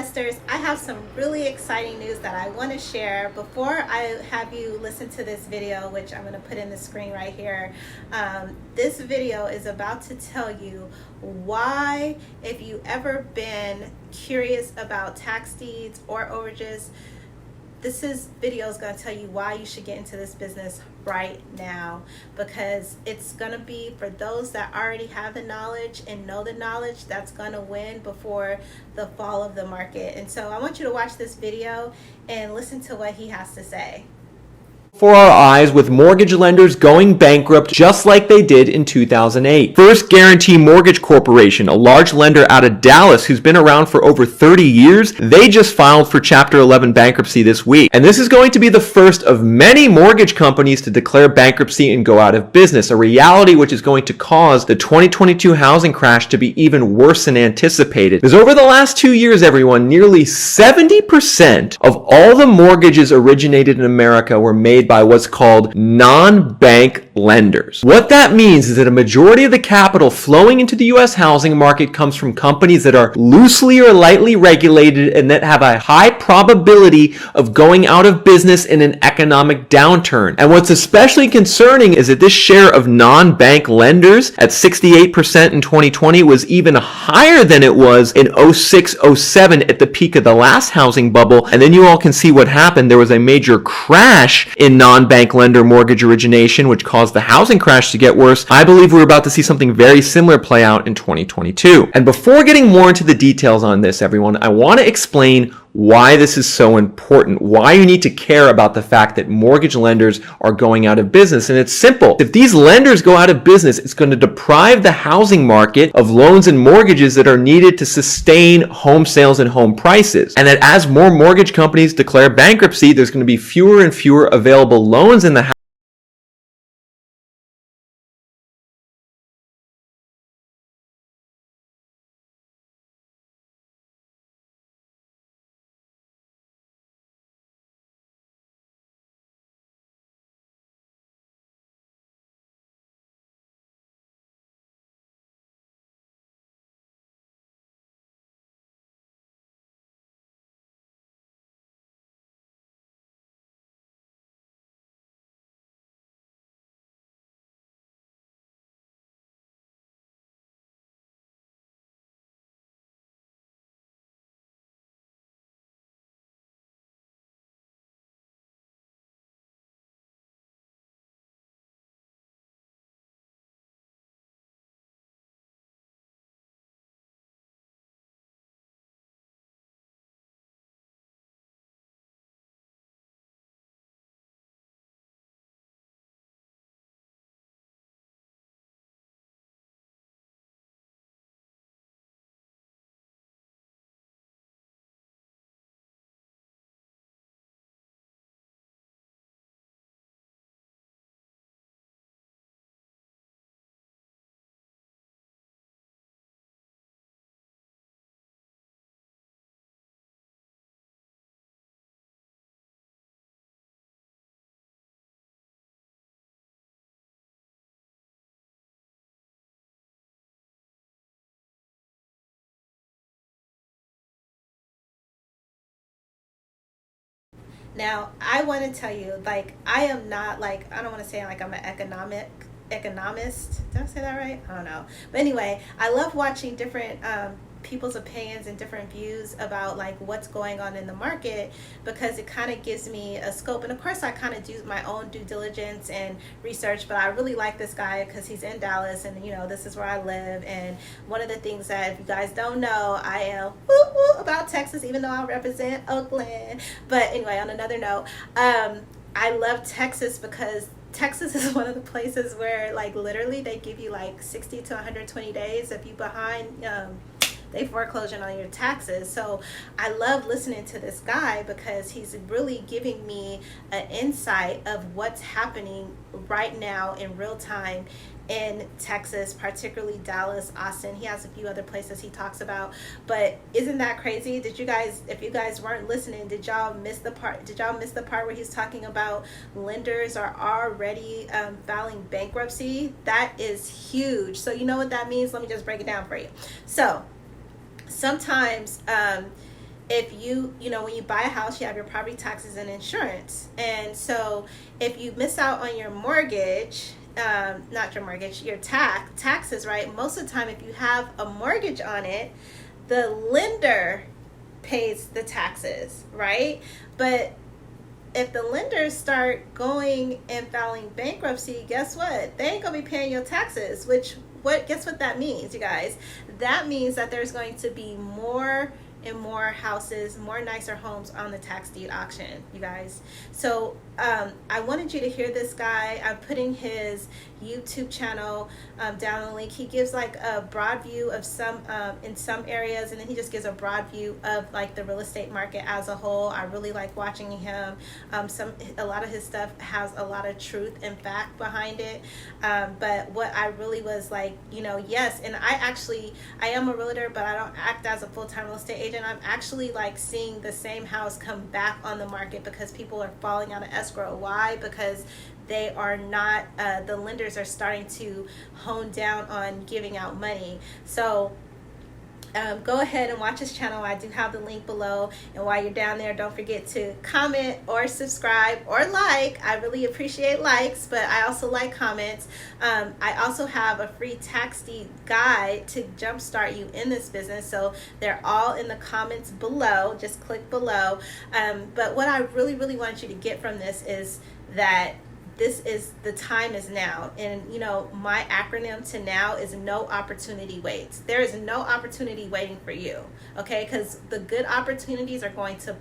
investors, I have some really exciting news that I want to share. Before I have you listen to this video, which I'm going to put in the screen right here, this video is about to tell you why, if you ever been curious about tax deeds or overages, this video is going to tell you why you should get into this business right now, because it's going to be for those that already have the knowledge and know the knowledge that's going to win before the fall of the market. And so I want you to watch this video and listen to what he has to say. For our eyes, with mortgage lenders going bankrupt just like they did in 2008. First Guarantee Mortgage Corporation, a large lender out of Dallas who's been around for over 30 years, they just filed for Chapter 11 bankruptcy this week. And this is going to be the first of many mortgage companies to declare bankruptcy and go out of business, a reality which is going to cause the 2022 housing crash to be even worse than anticipated. Because over the last 2 years, everyone, nearly 70% of all the mortgages originated in America were made by what's called non-bank lenders. What that means is that a majority of the capital flowing into the U.S. housing market comes from companies that are loosely or lightly regulated and that have a high probability of going out of business in an economic downturn. And what's especially concerning is that this share of non-bank lenders at 68% in 2020 was even higher than it was in 06-07 at the peak of the last housing bubble. And then you all can see what happened. There was a major crash in non-bank lender mortgage origination, which caused the housing crash to get worse. I believe we're about to see something very similar play out in 2022. And before getting more into the details on this, everyone, I want to explain why this is so important, why you need to care about the fact that mortgage lenders are going out of business. And it's simple. If these lenders go out of business, it's going to deprive the housing market of loans and mortgages that are needed to sustain home sales and home prices. And that as more mortgage companies declare bankruptcy, there's going to be fewer and fewer available loans in the Now, I want to tell you, like, I am not, like, I don't want to say like I'm an economist. Did I say that right? I don't know. But anyway, I love watching different people's opinions and different views about like what's going on in the market, because it kind of gives me a scope. And of course I kind of do my own due diligence and research, but I really like this guy because he's in Dallas, and you know, this is where I live. And one of the things that, if you guys don't know, I am about Texas, even though I represent Oakland. But anyway, on another note, I love Texas because Texas is one of the places where like literally they give you like 60 to 120 days if you behind, they foreclosure on your taxes. So I love listening to this guy because he's really giving me an insight of what's happening right now in real time in Texas, particularly Dallas, Austin. He has a few other places he talks about. But isn't that crazy? Did you guys, if you guys weren't listening, did y'all miss the part? Did y'all miss the part where he's talking about lenders are already filing bankruptcy? That is huge. So you know what that means? Let me just break it down for you. So sometimes if you know, when you buy a house, you have your property taxes and insurance. And so if you miss out on your mortgage, not your mortgage, your taxes, right? Most of the time, if you have a mortgage on it, the lender pays the taxes, right? But if the lenders start going and filing bankruptcy, guess what? They ain't gonna be paying your taxes, guess what that means, you guys? That means that there's going to be more and more houses, more nicer homes on the tax deed auction, you guys. So I wanted you to hear this guy. I'm putting his YouTube channel down the link. He gives like a broad view of some in some areas, and then he just gives a broad view of like the real estate market as a whole. I really like watching him. A lot of his stuff has a lot of truth and fact behind it. But what I really was like, you know, yes, and I am a realtor, but I don't act as a full-time real estate agent. I'm actually like seeing the same house come back on the market because people are falling out of escrow. Why? Because they are not, the lenders are starting to hone down on giving out money. So go ahead and watch his channel. I do have the link below. And while you're down there, don't forget to comment or subscribe or like. I really appreciate likes, but I also like comments. I also have a free tax deed guide to jumpstart you in this business. So they're all in the comments below. Just click below. But what I really, really want you to get from this is that the time is now. And you know, my acronym to now is no opportunity waits. There is no opportunity waiting for you, okay? Because the good opportunities are going to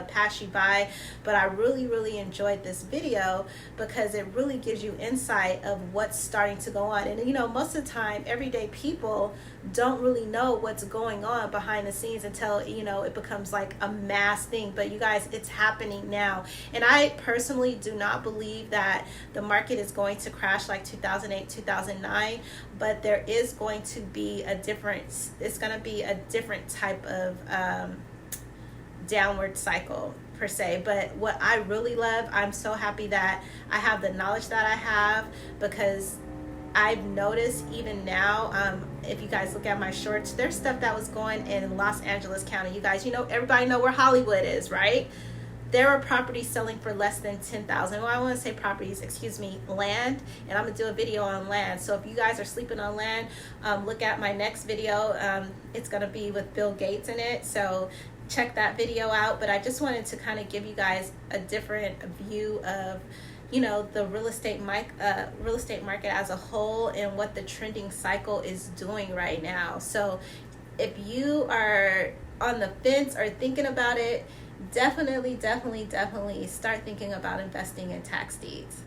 pass you by. But I really, really enjoyed this video because it really gives you insight of what's starting to go on. And you know, most of the time, everyday people don't really know what's going on behind the scenes until, you know, it becomes like a mass thing. But you guys, it's happening now. And I personally do not believe that the market is going to crash like 2008, 2009, but there is going to be it's going to be a different type of downward cycle per se. But what I really love, I'm so happy that I have the knowledge that I have, because I've noticed even now, if you guys look at my shorts, there's stuff that was going in Los Angeles County. You guys, you know, everybody know where Hollywood is, right? There are properties selling for less than $10,000. Well, I want to say properties, excuse me, land. And I'm going to do a video on land. So if you guys are sleeping on land, look at my next video. It's going to be with Bill Gates in it. So check that video out. But I just wanted to kind of give you guys a different view of, you know, the real estate market as a whole and what the trending cycle is doing right now. So if you are on the fence or thinking about it, definitely start thinking about investing in tax deeds.